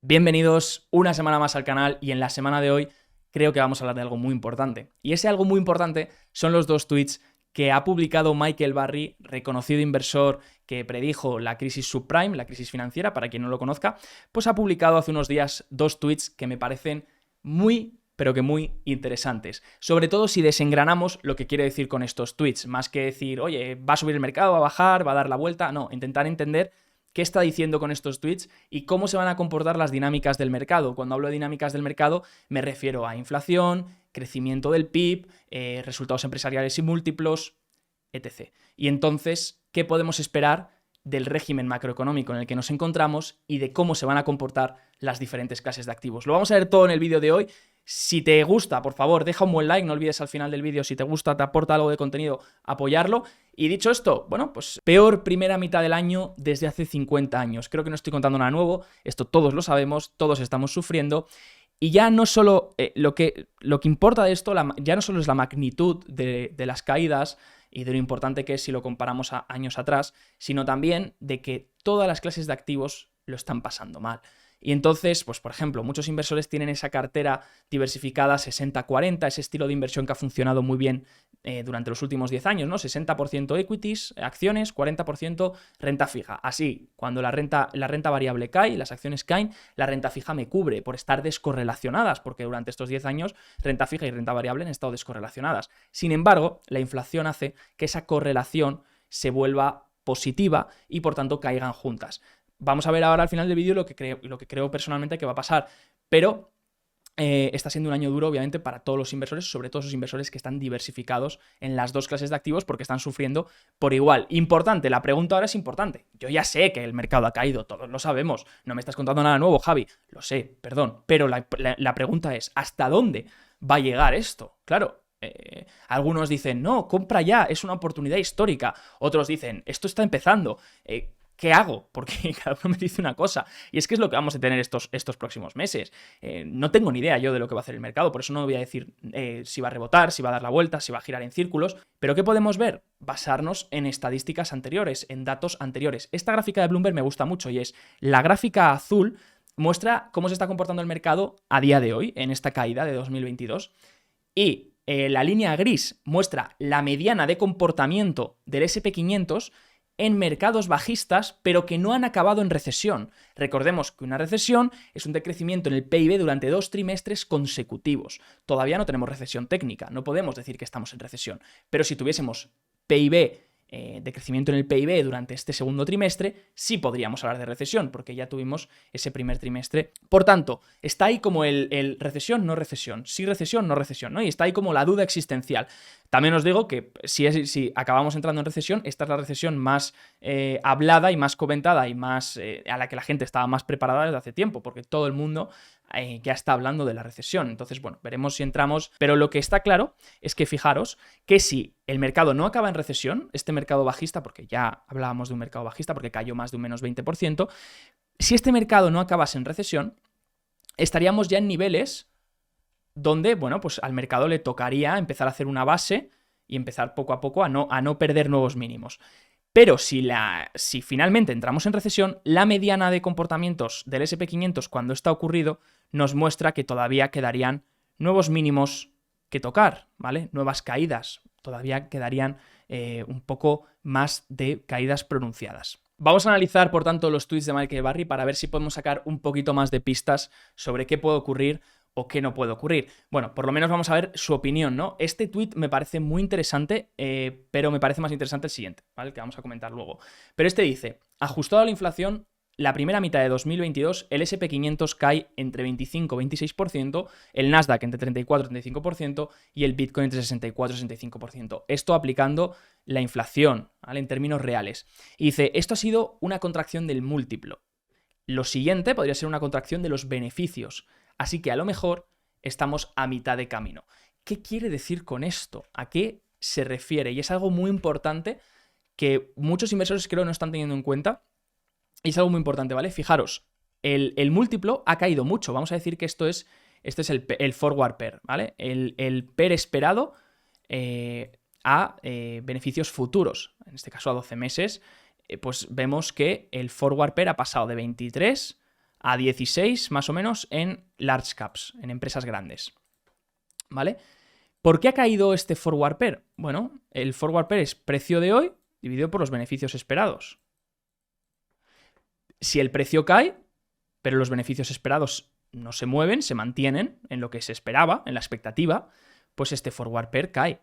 Bienvenidos una semana más al canal y en la semana de hoy creo que vamos a hablar de algo muy importante. Y ese algo muy importante son los dos tweets que ha publicado Michael Burry, reconocido inversor que predijo la crisis subprime, la crisis financiera, para quien no lo conozca, pues ha publicado hace unos días dos tweets que me parecen pero que muy interesantes. Sobre todo si desengranamos lo que quiere decir con estos tweets, más que decir, oye, va a subir el mercado, va a bajar, va a dar la vuelta, no, intentar entender qué está diciendo con estos tweets y cómo se van a comportar las dinámicas del mercado. Cuando hablo de dinámicas del mercado me refiero a inflación, crecimiento del PIB, resultados empresariales y múltiplos, etc. Y entonces, ¿qué podemos esperar del régimen macroeconómico en el que nos encontramos y de cómo se van a comportar las diferentes clases de activos? Lo vamos a ver todo en el vídeo de hoy. Si te gusta, por favor, deja un buen like, no olvides al final del vídeo, si te gusta, te aporta algo de contenido, apoyarlo. Y dicho esto, bueno, pues peor primera mitad del año desde hace 50 años. Creo que no estoy contando nada nuevo, esto todos lo sabemos, todos estamos sufriendo. Y ya no solo lo que importa de esto, ya no solo es la magnitud de las caídas y de lo importante que es si lo comparamos a años atrás, sino también de que todas las clases de activos lo están pasando mal. Y entonces, pues por ejemplo, muchos inversores tienen esa cartera diversificada 60-40, ese estilo de inversión que ha funcionado muy bien durante los últimos 10 años, ¿no? 60% equities, acciones, 40% renta fija. Así, cuando la renta variable cae, las acciones caen, la renta fija me cubre por estar descorrelacionadas, porque durante estos 10 años renta fija y renta variable han estado descorrelacionadas. Sin embargo, la inflación hace que esa correlación se vuelva positiva y por tanto caigan juntas. Vamos a ver ahora al final del vídeo lo que creo personalmente que va a pasar, pero está siendo un año duro obviamente para todos los inversores, sobre todo esos inversores que están diversificados en las dos clases de activos porque están sufriendo por igual. Importante, la pregunta ahora es importante. Yo ya sé que el mercado ha caído, todos lo sabemos, no me estás contando nada nuevo, Javi, lo sé, perdón, pero la pregunta es, ¿hasta dónde va a llegar esto? Claro. Algunos dicen, no, compra ya, es una oportunidad histórica. Otros dicen, esto está empezando. ¿Qué hago? Porque cada uno me dice una cosa. Y es que es lo que vamos a tener estos próximos meses. No tengo ni idea yo de lo que va a hacer el mercado, por eso no voy a decir si va a rebotar, si va a dar la vuelta, si va a girar en círculos. Pero ¿qué podemos ver? Basarnos en estadísticas anteriores, en datos anteriores. Esta gráfica de Bloomberg me gusta mucho y es la gráfica azul muestra cómo se está comportando el mercado a día de hoy, en esta caída de 2022. Y la línea gris muestra la mediana de comportamiento del SP500 en mercados bajistas, pero que no han acabado en recesión. Recordemos que una recesión es un decrecimiento en el PIB durante 2 trimestres consecutivos. Todavía no tenemos recesión técnica, no podemos decir que estamos en recesión, pero si tuviésemos PIB de crecimiento en el PIB durante este segundo trimestre, sí podríamos hablar de recesión, porque ya tuvimos ese primer trimestre. Por tanto, está ahí como el recesión, no recesión, sí recesión, no recesión, ¿no? Y está ahí como la duda existencial. También os digo que si acabamos entrando en recesión, esta es la recesión más hablada y más comentada y más a la que la gente estaba más preparada desde hace tiempo, porque todo el mundo ya está hablando de la recesión. Entonces, bueno, veremos si entramos. Pero lo que está claro es que fijaros que si el mercado no acaba en recesión, este mercado bajista, porque ya hablábamos de un mercado bajista porque cayó más de un menos 20%, si este mercado no acabase en recesión, estaríamos ya en niveles donde, bueno, pues al mercado le tocaría empezar a hacer una base y empezar poco a poco a no perder nuevos mínimos. Pero si finalmente entramos en recesión, la mediana de comportamientos del SP500 cuando esto ha ocurrido nos muestra que todavía quedarían nuevos mínimos que tocar, ¿vale? Nuevas caídas, todavía quedarían un poco más de caídas pronunciadas. Vamos a analizar, por tanto, los tweets de Michael Burry para ver si podemos sacar un poquito más de pistas sobre qué puede ocurrir o qué no puede ocurrir. Bueno, por lo menos vamos a ver su opinión, ¿no? Este tweet me parece muy interesante, pero me parece más interesante el siguiente, ¿vale? El que vamos a comentar luego. Pero este dice, ajustado a la inflación, la primera mitad de 2022, el SP500 cae entre 25 y 26%, el Nasdaq entre 34 y 35% y el Bitcoin entre 64 y 65%. Esto aplicando la inflación, ¿vale? En términos reales. Y dice, esto ha sido una contracción del múltiplo. Lo siguiente podría ser una contracción de los beneficios. Así que a lo mejor estamos a mitad de camino. ¿Qué quiere decir con esto? ¿A qué se refiere? Y es algo muy importante que muchos inversores creo no están teniendo en cuenta. Y es algo muy importante, ¿vale? Fijaros, el múltiplo ha caído mucho. Vamos a decir que este es el forward pair, ¿vale? El pair esperado a beneficios futuros. En este caso a 12 meses, pues vemos que el forward pair ha pasado de 23 a 16 más o menos en large caps, en empresas grandes. ¿Vale? ¿Por qué ha caído este forward pair? Bueno, el forward pair es precio de hoy dividido por los beneficios esperados. Si el precio cae, pero los beneficios esperados no se mueven, se mantienen en lo que se esperaba, en la expectativa, pues este forward pair cae.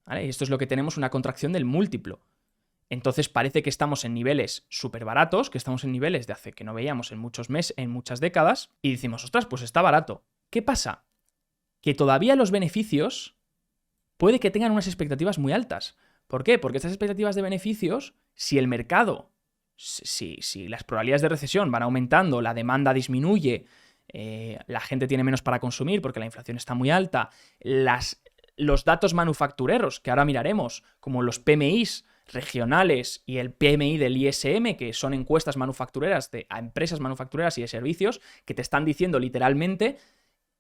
¿Vale? Y esto es lo que tenemos, una contracción del múltiplo. Entonces parece que estamos en niveles súper baratos, que estamos en niveles de hace que no veíamos en muchos meses, en muchas décadas, y decimos, ostras, pues está barato. ¿Qué pasa? Que todavía los beneficios puede que tengan unas expectativas muy altas. ¿Por qué? Porque estas expectativas de beneficios, si el mercado, si las probabilidades de recesión van aumentando, la demanda disminuye, la gente tiene menos para consumir porque la inflación está muy alta, los datos manufactureros, que ahora miraremos, como los PMIs regionales y el PMI del ISM, que son encuestas manufactureras a empresas manufactureras y de servicios, que te están diciendo literalmente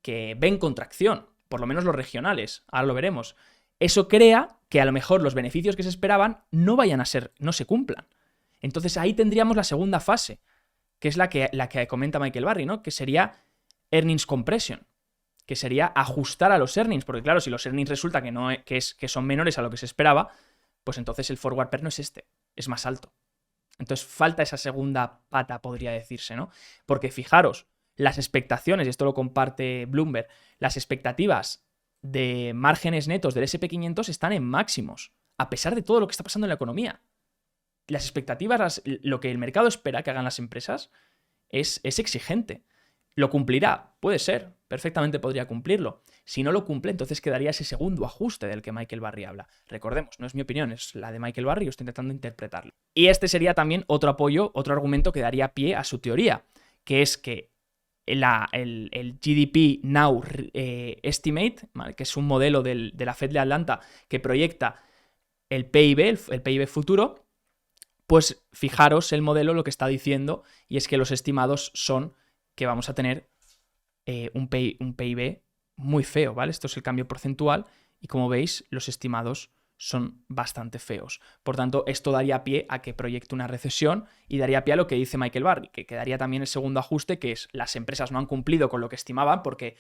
que ven contracción, por lo menos los regionales, ahora lo veremos. Eso crea que a lo mejor los beneficios que se esperaban no se cumplan. Entonces ahí tendríamos la segunda fase, que es la que comenta Michael Burry, ¿no? Que sería earnings compression, que sería ajustar a los earnings, porque claro, si los earnings resulta que son menores a lo que se esperaba, pues entonces el forward pair no es es más alto. Entonces falta esa segunda pata, podría decirse, ¿no? Porque fijaros, las expectaciones, y esto lo comparte Bloomberg, las expectativas de márgenes netos del SP500 están en máximos, a pesar de todo lo que está pasando en la economía. Las expectativas, lo que el mercado espera que hagan las empresas, es exigente. ¿Lo cumplirá? Puede ser, perfectamente podría cumplirlo. Si no lo cumple, entonces quedaría ese segundo ajuste del que Michael Burry habla. Recordemos, no es mi opinión, es la de Michael Burry, yo estoy intentando interpretarlo. Y este sería también otro apoyo, otro argumento que daría pie a su teoría, que es que el GDP Now Estimate, ¿vale? Que es un modelo de la Fed de Atlanta que proyecta el PIB, el PIB futuro, pues fijaros el modelo lo que está diciendo, y es que los estimados son que vamos a tener un PIB muy feo, ¿vale? Esto es el cambio porcentual y como veis los estimados son bastante feos. Por tanto, esto daría pie a que proyecte una recesión y daría pie a lo que dice Michael Burry, que quedaría también el segundo ajuste, que es las empresas no han cumplido con lo que estimaban porque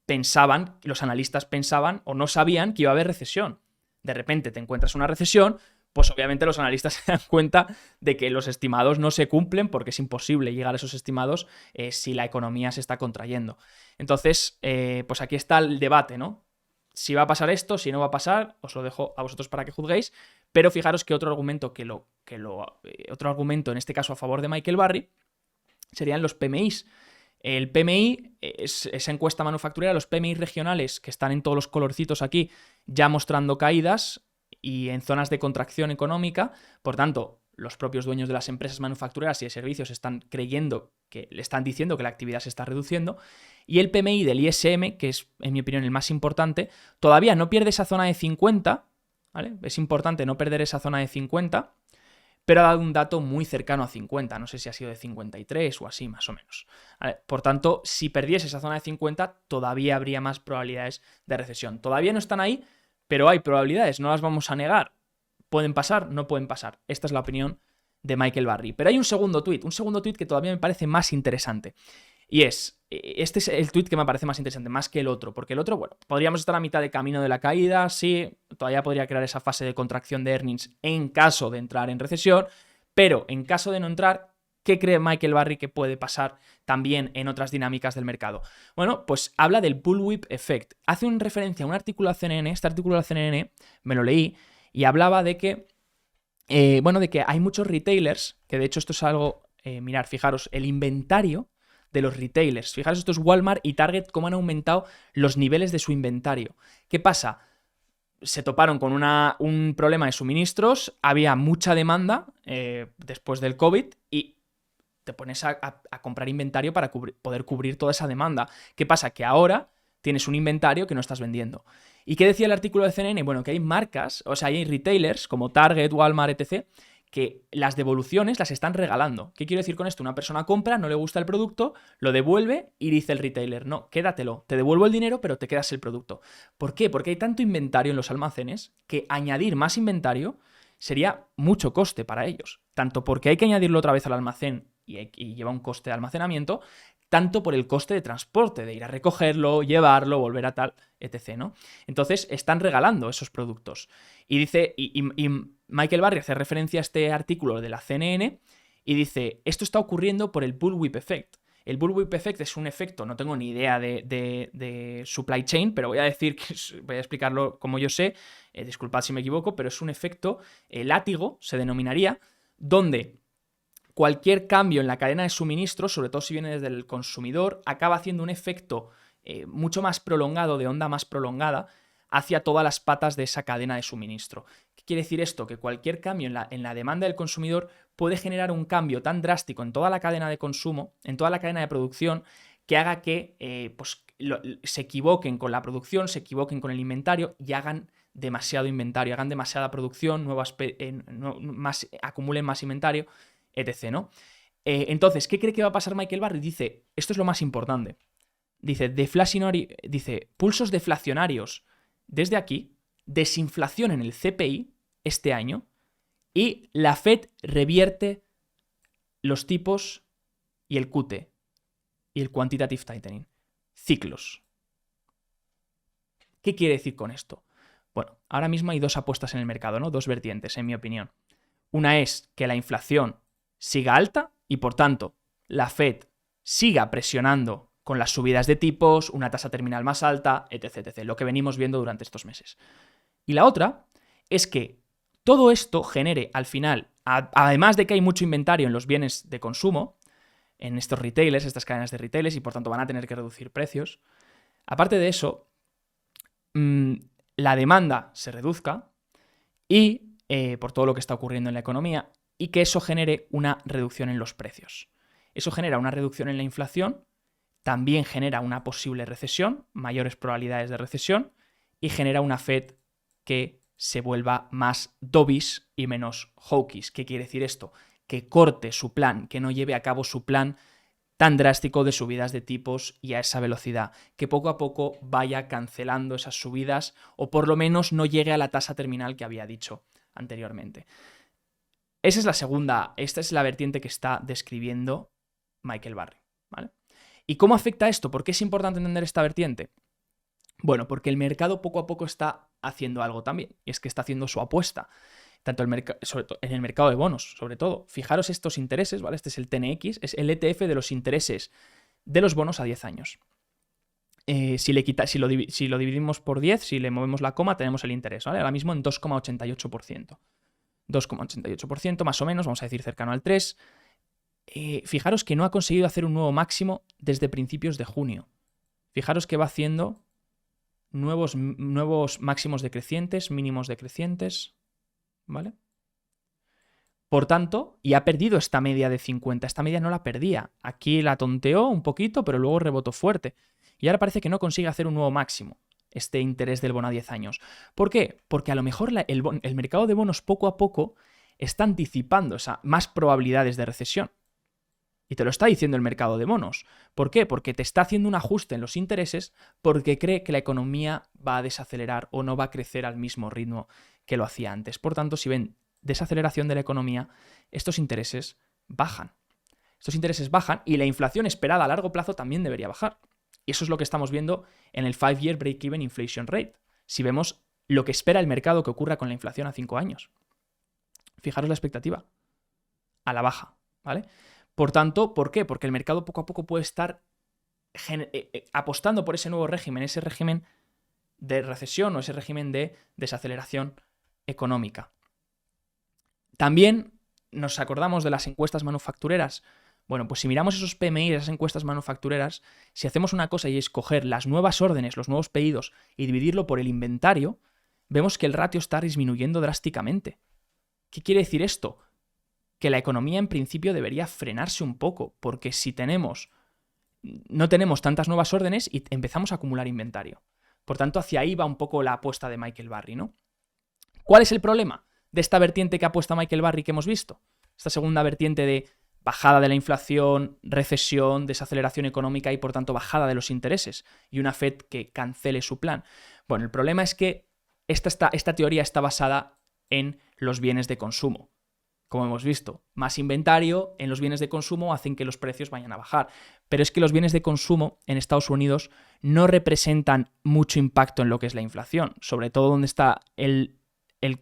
los analistas pensaban o no sabían que iba a haber recesión. De repente te encuentras una recesión, pues obviamente los analistas se dan cuenta de que los estimados no se cumplen porque es imposible llegar a esos estimados si la economía se está contrayendo. Entonces, pues aquí está el debate, ¿no? Si va a pasar esto, si no va a pasar, os lo dejo a vosotros para que juzguéis, pero fijaros que otro argumento otro argumento en este caso a favor de Michael Burry serían los PMIs. El PMI es esa encuesta manufacturera, los PMI regionales que están en todos los colorcitos aquí ya mostrando caídas y en zonas de contracción económica. Por tanto, los propios dueños de las empresas manufactureras y de servicios le están diciendo que la actividad se está reduciendo. Y el PMI del ISM, que es, en mi opinión, el más importante, todavía no pierde esa zona de 50, ¿vale? Es importante no perder esa zona de 50, pero ha dado un dato muy cercano a 50, no sé si ha sido de 53 o así, más o menos. ¿Vale? Por tanto, si perdiese esa zona de 50, todavía habría más probabilidades de recesión. Todavía no están ahí, pero hay probabilidades, no las vamos a negar. ¿Pueden pasar? No pueden pasar. Esta es la opinión de Michael Burry. Pero hay un segundo tuit que todavía me parece más interesante. Y este es el tuit que me parece más interesante, más que el otro, porque el otro, bueno, podríamos estar a mitad de camino de la caída, sí, todavía podría crear esa fase de contracción de earnings en caso de entrar en recesión, pero en caso de no entrar, ¿qué cree Michael Burry que puede pasar también en otras dinámicas del mercado? Bueno, pues habla del bullwhip effect. Hace una referencia a un artículo de CNN, este artículo de CNN me lo leí, y hablaba de que, de que hay muchos retailers, que de hecho esto es algo, mirad, fijaros, el inventario de los retailers. Fijaros, esto es Walmart y Target, cómo han aumentado los niveles de su inventario. ¿Qué pasa? Se toparon con un problema de suministros, había mucha demanda después del COVID y te pones a comprar inventario para poder cubrir toda esa demanda. ¿Qué pasa? Que ahora tienes un inventario que no estás vendiendo. ¿Y qué decía el artículo de CNN? Bueno, que hay marcas, o sea, hay retailers como Target, Walmart, etc., que las devoluciones las están regalando. ¿Qué quiero decir con esto? Una persona compra, no le gusta el producto, lo devuelve y dice el retailer, no, quédatelo, te devuelvo el dinero, pero te quedas el producto. ¿Por qué? Porque hay tanto inventario en los almacenes que añadir más inventario sería mucho coste para ellos. Tanto porque hay que añadirlo otra vez al almacén y lleva un coste de almacenamiento, tanto por el coste de transporte, de ir a recogerlo, llevarlo, volver a tal, etc., ¿no? Entonces, están regalando esos productos. Y dice, y Michael Burry hace referencia a este artículo de la CNN y dice, esto está ocurriendo por el bullwhip effect. El bullwhip effect es un efecto, no tengo ni idea de supply chain, pero voy a explicarlo como yo sé, disculpad si me equivoco, pero es un efecto látigo, se denominaría, donde cualquier cambio en la cadena de suministro, sobre todo si viene desde el consumidor, acaba haciendo un efecto mucho más prolongado, de onda más prolongada, hacia todas las patas de esa cadena de suministro. ¿Qué quiere decir esto? Que cualquier cambio en la demanda del consumidor puede generar un cambio tan drástico en toda la cadena de consumo, en toda la cadena de producción, que haga que se equivoquen con la producción, se equivoquen con el inventario y hagan demasiado inventario, hagan demasiada producción, acumulen más inventario, etc., ¿no? Entonces, ¿qué cree que va a pasar Michael Burry? Dice, esto es lo más importante. Dice, pulsos deflacionarios desde aquí, desinflación en el CPI este año y la Fed revierte los tipos y el QT y el quantitative tightening. Ciclos. ¿Qué quiere decir con esto? Bueno, ahora mismo hay dos apuestas en el mercado, ¿no? Dos vertientes, en mi opinión. Una es que la inflación siga alta y, por tanto, la Fed siga presionando con las subidas de tipos, una tasa terminal más alta, etc., etc., lo que venimos viendo durante estos meses. Y la otra es que todo esto genere, al final, además de que hay mucho inventario en los bienes de consumo, en estos retailers, estas cadenas de retailers, y por tanto van a tener que reducir precios, aparte de eso, la demanda se reduzca y, por todo lo que está ocurriendo en la economía, y que eso genere una reducción en los precios. Eso genera una reducción en la inflación, también genera una posible recesión, mayores probabilidades de recesión, y genera una Fed que se vuelva más dovish y menos hawkish. ¿Qué quiere decir esto? Que corte su plan, que no lleve a cabo su plan tan drástico de subidas de tipos y a esa velocidad, que poco a poco vaya cancelando esas subidas o por lo menos no llegue a la tasa terminal que había dicho anteriormente. Esa es la segunda, esta es la vertiente que está describiendo Michael Burry, ¿vale? ¿Y cómo afecta esto? ¿Por qué es importante entender esta vertiente? Bueno, porque el mercado poco a poco está haciendo algo también, y es que está haciendo su apuesta, tanto sobre todo en el mercado de bonos, sobre todo. Fijaros estos intereses, ¿vale? Este es el TNX, es el ETF de los intereses de los bonos a 10 años. Si lo dividimos por 10, si le movemos la coma, tenemos el interés, ¿vale? Ahora mismo en 2,88%. 2,88% más o menos, vamos a decir cercano al 3%. Fijaros que no ha conseguido hacer un nuevo máximo desde principios de junio. Fijaros que va haciendo nuevos máximos decrecientes, mínimos decrecientes, ¿vale? Por tanto, y ha perdido esta media de 50. Esta media no la perdía. Aquí la tonteó un poquito, pero luego rebotó fuerte. Y ahora parece que no consigue hacer un nuevo máximo, este interés del bono a 10 años. ¿Por qué? Porque a lo mejor el mercado de bonos poco a poco está anticipando más probabilidades de recesión. Y te lo está diciendo el mercado de bonos. ¿Por qué? Porque te está haciendo un ajuste en los intereses porque cree que la economía va a desacelerar o no va a crecer al mismo ritmo que lo hacía antes. Por tanto, si ven desaceleración de la economía, estos intereses bajan. Estos intereses bajan y la inflación esperada a largo plazo también debería bajar. Y eso es lo que estamos viendo en el 5-year break-even inflation rate. Si vemos lo que espera el mercado que ocurra con la inflación a 5 años. Fijaros la expectativa. A la baja, ¿vale? Por tanto, ¿por qué? Porque el mercado poco a poco puede estar apostando por ese nuevo régimen, ese régimen de recesión o ese régimen de desaceleración económica. También nos acordamos de las encuestas manufactureras. Bueno, pues si miramos esos PMI, esas encuestas manufactureras, si hacemos una cosa y es coger las nuevas órdenes, los nuevos pedidos y dividirlo por el inventario, vemos que el ratio está disminuyendo drásticamente. ¿Qué quiere decir esto? Que la economía en principio debería frenarse un poco, porque si no tenemos tantas nuevas órdenes y empezamos a acumular inventario. Por tanto, hacia ahí va un poco la apuesta de Michael Burry, ¿no? ¿Cuál es el problema de esta vertiente que apuesta Michael Burry que hemos visto? Esta segunda vertiente de bajada de la inflación, recesión, desaceleración económica y por tanto bajada de los intereses y una Fed que cancele su plan. Bueno, el problema es que esta teoría está basada en los bienes de consumo. como hemos visto, más inventario en los bienes de consumo hacen que los precios vayan a bajar. Pero es que los bienes de consumo en Estados Unidos no representan mucho impacto en lo que es la inflación, sobre todo donde está el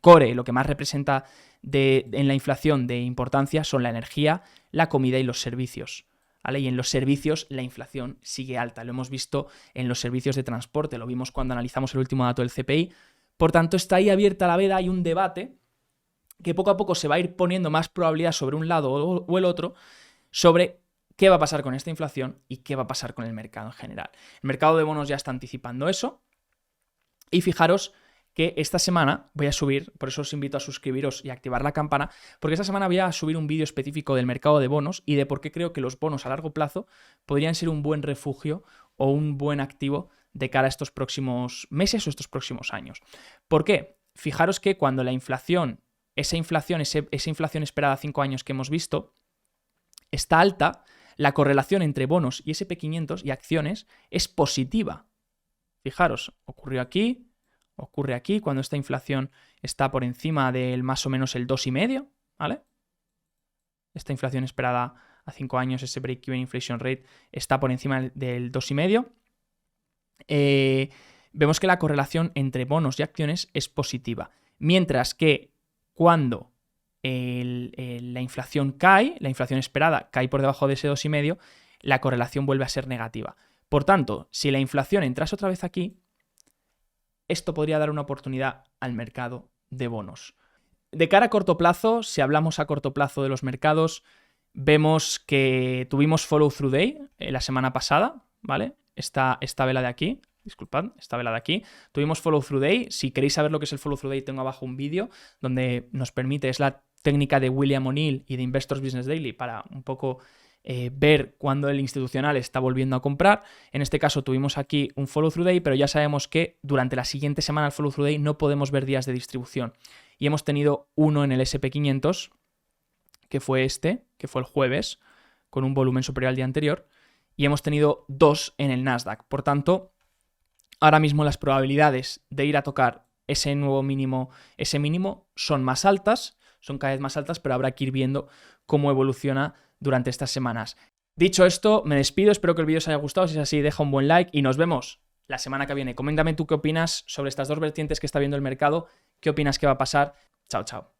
core, lo que más representa en la inflación de importancia son la energía, la comida y los servicios. ¿Vale? Y en los servicios la inflación sigue alta. Lo hemos visto en los servicios de transporte, lo vimos cuando analizamos el último dato del CPI. Por tanto, está ahí abierta la veda, hay un debate que poco a poco se va a ir poniendo más probabilidad sobre un lado o el otro sobre qué va a pasar con esta inflación y qué va a pasar con el mercado en general. El mercado de bonos ya está anticipando eso y fijaros que esta semana voy a subir, por eso os invito a suscribiros y activar la campana, porque esta semana voy a subir un vídeo específico del mercado de bonos y de por qué creo que los bonos a largo plazo podrían ser un buen refugio o un buen activo de cara a estos próximos meses o estos próximos años. ¿Por qué? Fijaros que cuando la inflación, esa inflación esperada a 5 años que hemos visto, está alta, la correlación entre bonos y S&P 500 y acciones es positiva. Fijaros, ocurre aquí, cuando esta inflación está por encima del más o menos el 2,5, ¿vale? Esta inflación esperada a 5 años, ese break-even inflation rate, está por encima del 2,5. Vemos que la correlación entre bonos y acciones es positiva. Mientras que cuando la inflación cae, la inflación esperada cae por debajo de ese 2,5, la correlación vuelve a ser negativa. Por tanto, si la inflación entrase otra vez aquí, esto podría dar una oportunidad al mercado de bonos. De cara a corto plazo, si hablamos a corto plazo de los mercados, vemos que tuvimos follow through day la semana pasada, ¿vale? Esta vela de aquí. Disculpad, esta vela de aquí. Tuvimos follow through day. Si queréis saber lo que es el follow through day, tengo abajo un vídeo donde nos permite, es la técnica de William O'Neill y de Investors Business Daily para un poco ver cuándo el institucional está volviendo a comprar. En este caso tuvimos aquí un follow through day, pero ya sabemos que durante la siguiente semana del follow through day no podemos ver días de distribución. Y hemos tenido uno en el S&P 500, que fue el jueves, con un volumen superior al día anterior, y hemos tenido 2 en el Nasdaq. Por tanto, ahora mismo las probabilidades de ir a tocar ese nuevo mínimo, son más altas, son cada vez más altas, pero habrá que ir viendo cómo evoluciona durante estas semanas. Dicho esto, me despido, espero que el vídeo os haya gustado, si es así, deja un buen like y nos vemos la semana que viene. Coméntame tú qué opinas sobre estas dos vertientes que está viendo el mercado, qué opinas que va a pasar. Chao, chao.